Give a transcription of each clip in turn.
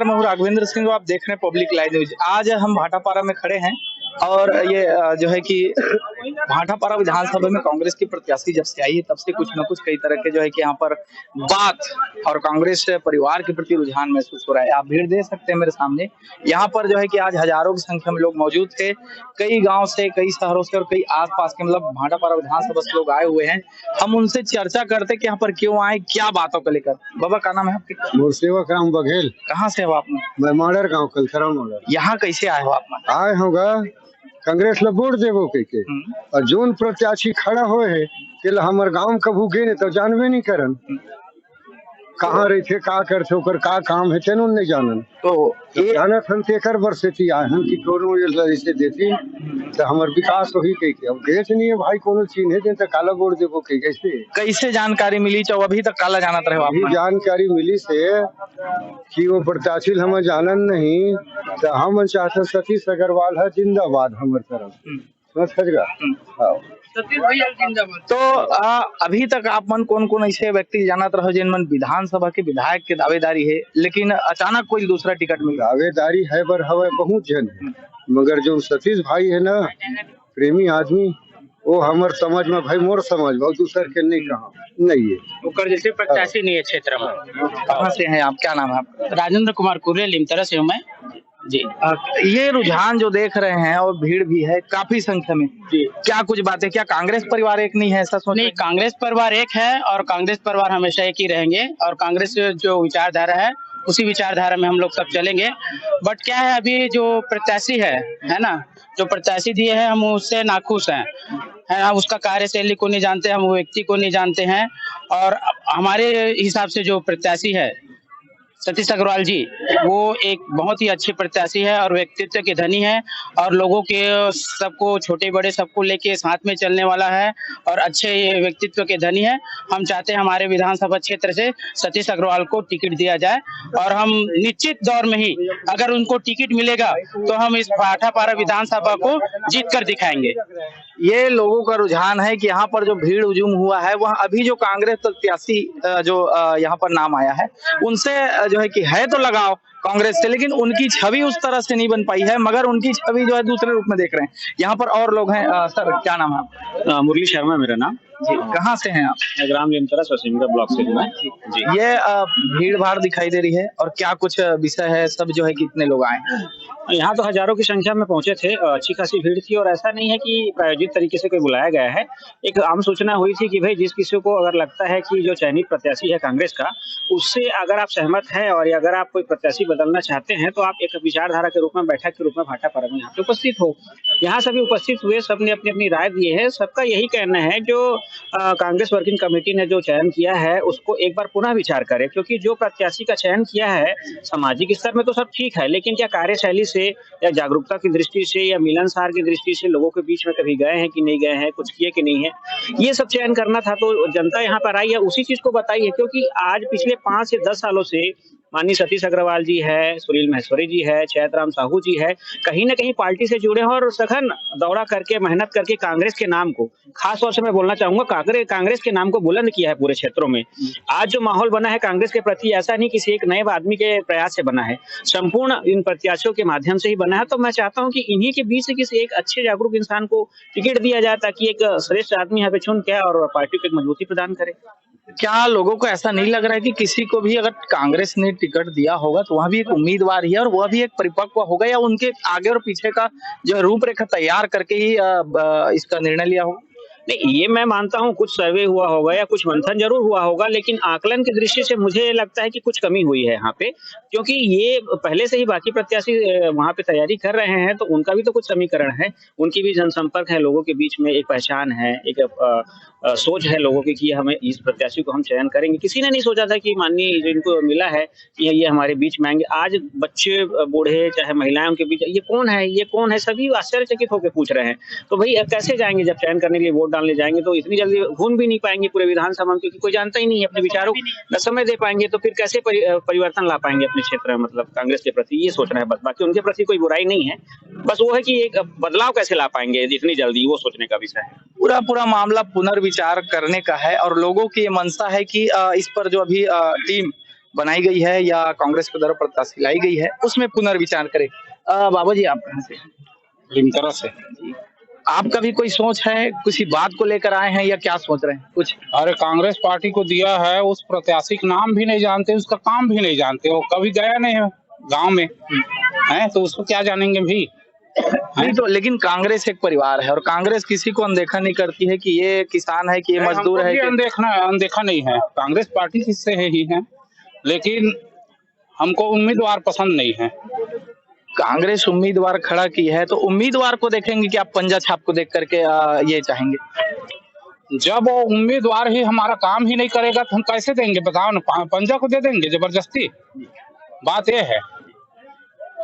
मैं हूँ राघवेंद्र सिंह, आप देख रहे हैं पब्लिक लाइव न्यूज। आज हम भाटापारा में खड़े हैं और ये जो है कि भाटापारा विधानसभा में कांग्रेस की प्रत्याशी जब से आई है तब से कुछ न कुछ कई तरह के जो है कि यहाँ पर बात और कांग्रेस परिवार के प्रति रुझान महसूस हो रहा है। आप भीड़ देख सकते हैं मेरे सामने। यहाँ पर जो है कि आज हजारों की संख्या में लोग मौजूद थे। कई गाँव से, कई शहरों से और कई आसपास के मतलब भाटापारा विधानसभा से लोग आए हुए हैं। हम उनसे चर्चा करते कि यहाँ पर क्यों आए, क्या बातों को लेकर। बाबा का नाम है आपके? मुर्सेवक राम बघेल। कहाँ से हो आप? मैं माडर गाँव कलथरा माडर। यहाँ कैसे आए हो आप? आए होगा कांग्रेस ला वोट देवो के और जोन प्रत्याशी खड़ा होए है कि हमार गांव कभू गे तो जानवे नहीं करन कहाँ रहे का करते ओकर का काम है तेन नहीं जानन। तो जाना थन तेकर वर्षेती आए हम कि कोनो जैसे देती तो हमार विकास होही के अब देश नहीं है भाई कोनो चीज है तो काला वोट देवो के कैसे जानकारी मिली? चो अभी तक काला जानत रहे अभी जानकारी मिली से कि वो प्रत्याशी हम जानन नहीं तो हम चाहते सतीश अग्रवाल है जिंदाबाद हमारे तरफ समझ। तो अभी तक आप मन कौन कौन ऐसे व्यक्ति जानत रहो जिन मन विधानसभा के विधायक के दावेदारी है लेकिन अचानक कोई दूसरा टिकट मिल? दावेदारी है पर हवे बहुत जन है मगर जो सतीश भाई है ना प्रेमी आदमी वो हमार समझ में भाई मोर समझ में दूसर के नहीं कहा नहीं है जैसे प्रत्याशी नहीं है क्षेत्र में। कहाँ से हैं आप? क्या नाम है आपका? राजेंद्र कुमार कुरे लिमतरा से हूँ मैं जी। ये रुझान जो देख रहे हैं और भीड़ भी है काफी संख्या में जी, क्या कुछ बातें, क्या कांग्रेस परिवार एक नहीं है ऐसा सोच? नहीं, कांग्रेस परिवार एक है और कांग्रेस परिवार हमेशा एक ही रहेंगे और कांग्रेस जो विचारधारा है उसी विचारधारा में हम लोग सब चलेंगे। बट क्या है अभी जो प्रत्याशी है ना, जो प्रत्याशी दिए हैं हम उससे नाखुश हैं, है ना। उसका कार्यशैली को नहीं जानते, हम व्यक्ति को नहीं जानते हैं और हमारे हिसाब से जो प्रत्याशी है सतीश अग्रवाल जी वो एक बहुत ही अच्छे प्रत्याशी है और व्यक्तित्व के धनी है और लोगों के सबको छोटे बड़े सबको लेके साथ में चलने वाला है और अच्छे व्यक्तित्व के धनी है। हम चाहते हैं हमारे विधानसभा क्षेत्र से सतीश अग्रवाल को टिकट दिया जाए और हम निश्चित दौर में ही अगर उनको टिकट मिलेगा तो हम इस भाटापारा विधानसभा को जीत कर दिखाएंगे। ये लोगों का रुझान है कि यहाँ पर जो भीड़ हुजूम हुआ है वह अभी जो कांग्रेस प्रत्याशी जो यहाँ पर नाम आया है उनसे जो है कि है तो लगाओ कांग्रेस से, लेकिन उनकी छवि उस तरह से नहीं बन पाई है मगर उनकी छवि जो है दूसरे रूप में देख रहे हैं। यहाँ पर और लोग हैं। सर क्या नाम है आपका? मुरली शर्मा मेरा नाम जी। कहाँ से हैं आप? ग्राम लिमतरा सोसिंगा ब्लॉक से हूँ जी। ये भीड़ भाड़ दिखाई दे रही है और क्या कुछ विषय है, सब जो है कितने लोग आए हैं? यहाँ तो हजारों की संख्या में पहुंचे थे, अच्छी खासी भीड़ थी और ऐसा नहीं है कि प्रायोजित तरीके से कोई बुलाया गया है। एक आम सूचना हुई थी कि भाई जिस किसी को अगर लगता है कि जो चयनित प्रत्याशी है कांग्रेस का उससे अगर आप सहमत हैं और अगर आप कोई प्रत्याशी बदलना चाहते हैं तो आप एक विचारधारा के रूप में बैठक के रूप में भाटापारा में यहाँ पे उपस्थित हो। यहाँ सभी उपस्थित हुए, सबने अपनी अपनी राय दी है। सबका यही कहना है जो कांग्रेस वर्किंग कमेटी ने जो चयन किया है उसको एक बार पुनः विचार करें, क्योंकि जो प्रत्याशी का चयन किया है सामाजिक स्तर में तो सब ठीक है, लेकिन क्या कार्यशैली से या जागरूकता की दृष्टि से या मिलनसार की दृष्टि से लोगों के बीच में कभी गए हैं कि नहीं गए हैं, कुछ किए कि नहीं है, ये सब चयन करना था। तो जनता यहाँ पर आई है, उसी चीज को बताई है, क्योंकि आज पिछले 5 से 10 सालों से माननीय सतीश अग्रवाल जी है, सुनील महेश्वरी जी है, चैतराम साहू जी है, कहीं ना कहीं पार्टी से जुड़े हैं और सघन दौरा करके मेहनत करके कांग्रेस के नाम को, खास तौर से मैं बोलना चाहूंगा कांग्रेस के नाम को बुलंद किया है पूरे क्षेत्रों में। आज जो माहौल बना है कांग्रेस के प्रति ऐसा नहीं किसी एक नए आदमी के प्रयास से बना है, संपूर्ण इन प्रत्याशियों के माध्यम से ही बना है। तो मैं चाहता हूँ कि इन्हीं के बीच से किसी एक अच्छे जागरूक इंसान को टिकट दिया जाए ताकि एक श्रेष्ठ आदमी यहाँ पे चुन के और पार्टी को एक मजबूती प्रदान करे। क्या लोगों को ऐसा नहीं लग रहा है कि किसी को भी अगर कांग्रेस ने टिकट दिया होगा तो वह भी एक उम्मीदवार ही है और वह भी एक परिपक्व होगा, या उनके आगे और पीछे का जो रूपरेखा तैयार करके ही इसका निर्णय लिया होगा? नहीं, ये मैं मानता हूँ कुछ सर्वे हुआ होगा या कुछ मंथन जरूर हुआ होगा, लेकिन आकलन की दृष्टि से मुझे लगता है कि कुछ कमी हुई है यहाँ पे, क्योंकि ये पहले से ही बाकी प्रत्याशी वहाँ पे तैयारी कर रहे हैं तो उनका भी तो कुछ समीकरण है, उनकी भी जनसंपर्क है, लोगों के बीच में एक पहचान है, एक सोच है लोगों की कि हमें इस प्रत्याशी को हम चयन करेंगे। किसी ने नहीं सोचा था कि माननीय जिनको मिला है कि ये हमारे बीच में आएंगे। आज बच्चे बूढ़े चाहे महिलाएं उनके बीच ये कौन है, ये कौन है, सभी आश्चर्यचकित होकर पूछ रहे हैं। तो भाई कैसे जाएंगे जब चयन करने के लिए वोट डालने जाएंगे तो इतनी जल्दी घूम भी नहीं पाएंगे पूरे विधानसभा में, क्योंकि कोई जानता ही नहीं है, अपने विचारों न समय दे पाएंगे तो फिर कैसे परिवर्तन ला पाएंगे अपने क्षेत्र में, मतलब कांग्रेस के प्रति ये सोच रहे हैं बस। बाकी उनके प्रति कोई बुराई नहीं है, बस वो है कि एक बदलाव कैसे ला पाएंगे इतनी जल्दी, वो सोचने का विषय है। पूरा मामला पुनर्विचार करने का है और लोगों की ये मंशा है कि इस पर जो अभी टीम बनाई गई है या कांग्रेस के द्वारा प्रत्याशी लाई गई है, उसमें पुनर्विचार करें। बाबा जी, आप कहाँ से? लिमतरा से। आपका भी कोई सोच है, किसी बात को लेकर आए हैं या क्या सोच रहे हैं कुछ? अरे कांग्रेस पार्टी को दिया है, उस प्रत्याशी का नाम भी नहीं जानते, उसका काम भी नहीं जानते, वो कभी गया नहीं है गांव में है, तो उसको क्या जानेंगे भी। नहीं तो लेकिन कांग्रेस एक परिवार है और कांग्रेस किसी को अनदेखा नहीं करती है कि ये किसान है कि ये मजदूर है कि... अनदेखा नहीं है, कांग्रेस पार्टी किससे है ही है, लेकिन हमको उम्मीदवार पसंद नहीं है। कांग्रेस उम्मीदवार खड़ा की है तो उम्मीदवार को देखेंगे कि आप पंजा छाप को देख करके ये चाहेंगे? जब वो उम्मीदवार ही हमारा काम ही नहीं करेगा तो हम कैसे देंगे, बताओ ना, पंजा को दे देंगे जबरदस्ती? बात ये है।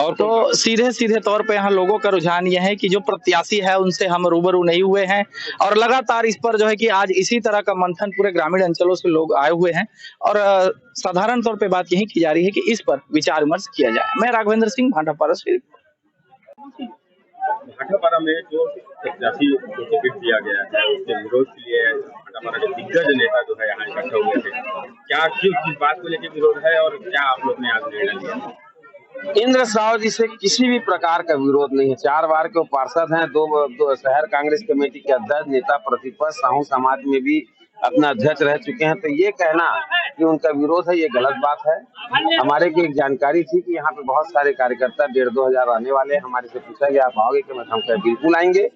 और तो सीधे सीधे तौर पे यहाँ लोगों का रुझान यह है कि जो प्रत्याशी है उनसे हम रूबरू नहीं हुए हैं और लगातार इस पर जो है कि आज इसी तरह का मंथन पूरे ग्रामीण अंचलों से लोग आए हुए हैं और साधारण तौर पे बात यही की जा रही है कि इस पर विचार विमर्श किया जाए। मैं राघवेंद्र सिंह, भाटापारा से। भाटापारा में जो प्रत्याशी को टिकट दिया गया है उसके विरोध के लिए भाटापारा के दिग्गज नेता जो है यहाँ इकट्ठे हुए थे, क्या किस बात को लेकर विरोध है और क्या आप लोग ने आज निर्णय लिया? इंद्र साव जी से किसी भी प्रकार का विरोध नहीं है। 4 बार के पार्षद हैं, दो शहर कांग्रेस कमेटी के अध्यक्ष, नेता प्रतिपक्ष, साहू समाज में भी अपना अध्यक्ष रह चुके हैं, तो ये कहना कि उनका विरोध है, ये गलत बात है। हमारे को एक जानकारी थी कि यहाँ पे बहुत सारे कार्यकर्ता 1,500-2 हजार आने वाले हैं। हमारे से पूछा गया आप आओगे कि हम कहा बिल्कुल आएंगे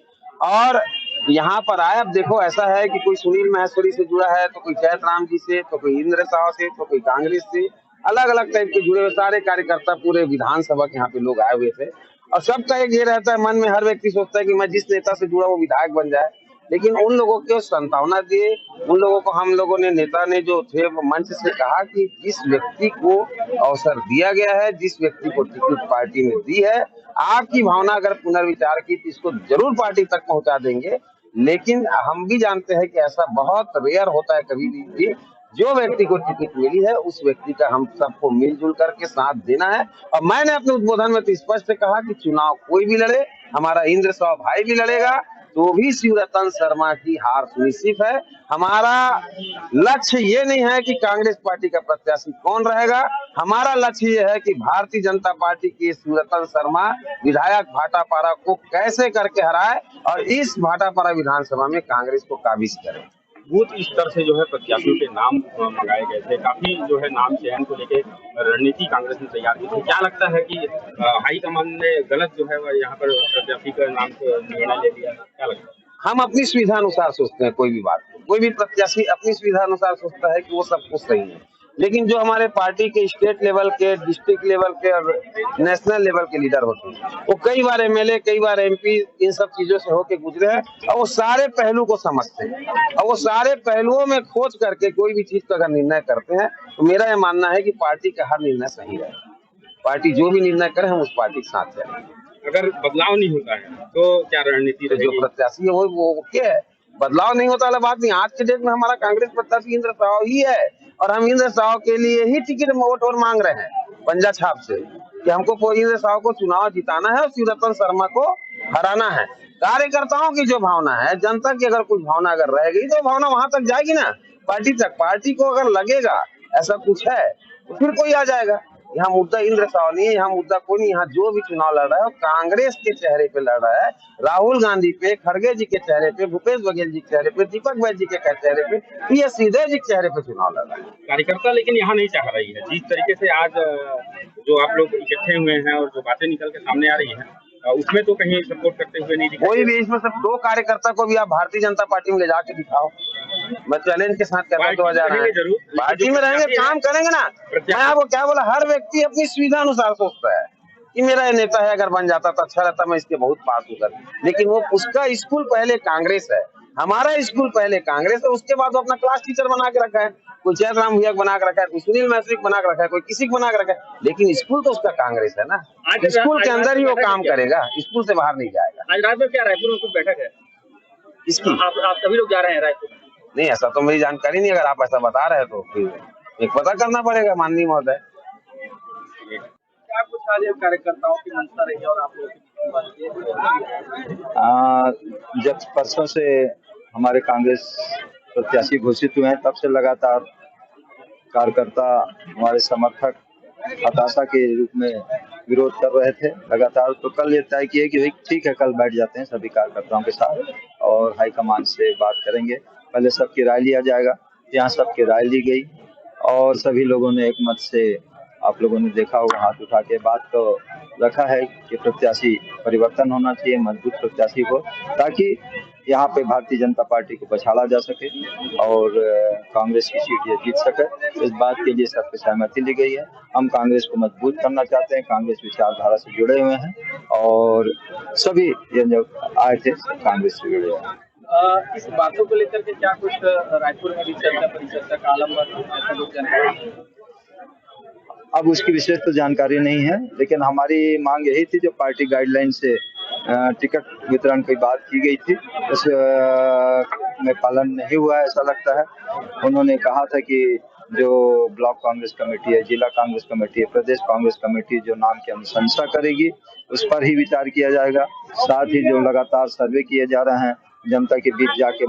और यहाँ पर आए। अब देखो ऐसा है कि कोई सुनील महेश्वरी से जुड़ा है, तो कोई चैत राम जी से, तो कोई इंद्र साव से, तो कोई कांग्रेस से, अलग अलग टाइप के जुड़े हुए सारे कार्यकर्ता पूरे विधानसभा के यहाँ पे लोग आए हुए थे। और सबका एक ये रहता है मन में, हर व्यक्ति सोचता है कि मैं जिस नेता से जुड़ा वो विधायक बन जाए, लेकिन उन लोगों को संभावना दिए, उन लोगों को हम लोगों ने, नेता ने जो थे मंच से कहा कि जिस व्यक्ति को अवसर दिया गया है, जिस व्यक्ति को टिकट पार्टी ने दी है, आपकी भावना अगर पुनर्विचार की तो इसको जरूर पार्टी तक पहुंचा देंगे। लेकिन हम भी जानते हैं कि ऐसा बहुत रेयर होता है कभी भी, जो व्यक्ति को टिकट मिली है उस व्यक्ति का हम सबको मिलजुल करके साथ देना है। और मैंने अपने उद्बोधन में तो स्पष्ट कहा कि चुनाव कोई भी लड़े, हमारा इंद्र साव भाई भी लड़ेगा तो भी शिवरतन शर्मा की हार सुनिश्चित है। हमारा लक्ष्य ये नहीं है कि कांग्रेस पार्टी का प्रत्याशी कौन रहेगा, हमारा लक्ष्य ये है कि भारतीय जनता पार्टी के शिवरतन शर्मा विधायक भाटापारा को कैसे करके हराए और इस भाटापारा विधानसभा में कांग्रेस को काबिज करे। बूथ स्तर से जो है प्रत्याशियों के नाम मंगाए गए थे, काफी जो है नाम चयन को लेके रणनीति कांग्रेस ने तैयार की थी। क्या लगता है कि हाईकमान ने गलत जो है यहाँ पर प्रत्याशी का नाम निर्णय ले लिया, क्या लगता है? हम अपनी सुविधा अनुसार सोचते हैं, कोई भी बात, कोई भी प्रत्याशी अपनी सुविधा अनुसार सोचता है कि वो सब कुछ सही है, लेकिन जो हमारे पार्टी के स्टेट लेवल के, डिस्ट्रिक्ट लेवल के और नेशनल लेवल के लीडर होते हैं, वो कई बार एमएलए, कई बार एमपी इन सब चीजों से होके गुजरे हैं और वो सारे पहलू को समझते हैं और वो सारे पहलुओं में खोज करके कोई भी चीज का अगर निर्णय करते हैं तो मेरा ये मानना है कि पार्टी का हर निर्णय सही है। पार्टी जो भी निर्णय करे हम उस पार्टी के साथ चलें। अगर बदलाव नहीं होता है तो क्या रणनीति रहेगी? जो प्रत्याशी है वो क्या है, बदलाव नहीं होता वाला बात नहीं। आज के डेट में हमारा कांग्रेस प्रत्याशी इंद्र साव ही है और हम इंद्र साव के लिए ही टिकट वोट और मांग रहे हैं पंजा छाप से कि हमको इंद्र साव को चुनाव जिताना है और शिवरतन शर्मा को हराना है। कार्यकर्ताओं की जो भावना है, जनता की अगर कुछ भावना अगर रहेगी तो भावना वहां तक जाएगी ना, पार्टी तक। पार्टी को अगर लगेगा ऐसा कुछ है तो फिर कोई आ जाएगा। यहाँ मुद्दा इंद्र साव नहीं है, यहाँ मुद्दा कोई नहीं। यहाँ जो भी चुनाव लड़ रहा है वो कांग्रेस के चेहरे पे लड़ रहा है, राहुल गांधी पे, खड़गे जी के चेहरे पे, भूपेश बघेल जी के चेहरे पे, दीपक बैद जी के चेहरे पे, ये सीधे जी के चेहरे पे चुनाव लड़ रहा है। कार्यकर्ता लेकिन यहाँ नहीं चाह रही है, जिस तरीके से आज जो आप लोग इकट्ठे हुए हैं और जो बातें निकल के सामने आ रही है उसमें तो कहीं सपोर्ट करते हुए नहीं दिखाई। कोई भी इसमें सब 2 कार्यकर्ता को भी आप भारतीय जनता पार्टी में ले जाके दिखाओ, मैं चैलेंज के साथ कहता हूँ। 2000 पार्टी में रहेंगे, काम करेंगे ना। मैं आपको क्या बोला, हर व्यक्ति अपनी सुविधा अनुसार सोचता है कि मेरा ये नेता है, अगर बन जाता तो अच्छा रहता, मैं इसके बहुत पास हूँ। लेकिन वो उसका स्कूल पहले कांग्रेस है, हमारा स्कूल पहले कांग्रेस है, उसके बाद वो अपना क्लास टीचर बना के रखा है, कोई जयराम भैया बना के रखा है, कोई सुनील मैत्री बना के रखा है, कोई किसी को बना के रखा है, लेकिन स्कूल तो उसका कांग्रेस है ना। स्कूल के अंदर ही वो काम करेगा, स्कूल से बाहर नहीं जाएगा। आज रात में क्या रायपुर में कुछ बैठक है इसकी? आप सभी लोग जा रहे हैं रायपुर? नहीं, ऐसा तो मेरी जानकारी नहीं। अगर आप ऐसा बता रहे हैं तो फिर एक पता करना पड़ेगा माननीय महोदय। क्या कुछ आज कार्यकर्ताओं की मंशा रही और आप लोग जब परसों से हमारे कांग्रेस प्रत्याशी घोषित हुए हैं तब से लगातार कार्यकर्ता, हमारे समर्थक हताशा के रूप में विरोध कर रहे थे लगातार। तो कल ये तय किए कि भाई ठीक है, कल बैठ जाते हैं सभी कार्यकर्ताओं के साथ और हाईकमान से बात करेंगे। पहले सबकी राय लिया जाएगा। यहाँ सबकी राय ली गई और सभी लोगों ने एक मत से, आप लोगों ने देखा होगा, हाथ उठा के बात तो रखा है कि प्रत्याशी परिवर्तन होना चाहिए, मजबूत प्रत्याशी को, ताकि यहाँ पे भारतीय जनता पार्टी को पछाड़ा जा सके और कांग्रेस की सीट ये जीत सके। इस बात के लिए सबकी सहमति ली गई है। हम कांग्रेस को मजबूत करना चाहते हैं, कांग्रेस विचारधारा से जुड़े हुए हैं और सभी ये जो आए थे कांग्रेस से जुड़े हुए हैं। इस बातों को लेकर के क्या कुछ रायपुर में भी चर्चा परिचर्चा का आलम ऐसा कुछ जानकारी? अब उसकी विशेष तो जानकारी नहीं है, लेकिन हमारी मांग यही थी, जो पार्टी गाइडलाइन से टिकट वितरण की बात की गई थी उस में पालन नहीं हुआ ऐसा लगता है। उन्होंने कहा था कि जो ब्लॉक कांग्रेस कमेटी है, जिला कांग्रेस कमेटी है, प्रदेश कांग्रेस कमेटी जो नाम की अनुशंसा करेगी उस पर ही विचार किया जाएगा। साथ ही जो लगातार सर्वे किए जा रहे हैं, जनता के बीच जाके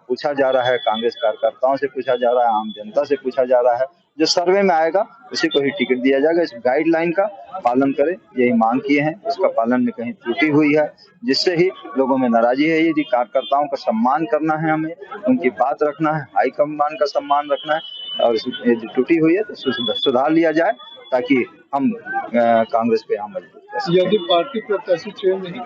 पूछा जा रहा है, कांग्रेस कार्यकर्ताओं से पूछा जा रहा है, आम जनता से पूछा जा रहा है, जो सर्वे में आएगा उसी को ही टिकट दिया जाएगा। इस गाइडलाइन का पालन करें, यही मांग किए हैं। उसका पालन में कहीं त्रुटि हुई है जिससे ही लोगों में नाराजगी है। यदि कार्यकर्ताओं का सम्मान करना है, हमें उनकी बात रखना है, हाईकमान का सम्मान रखना है और यदि त्रुटि हुई है तो सुधार लिया जाए ताकि हम कांग्रेस पे हम मजबूत कर सकें। यदि पार्टी प्रत्याशी चयन नहीं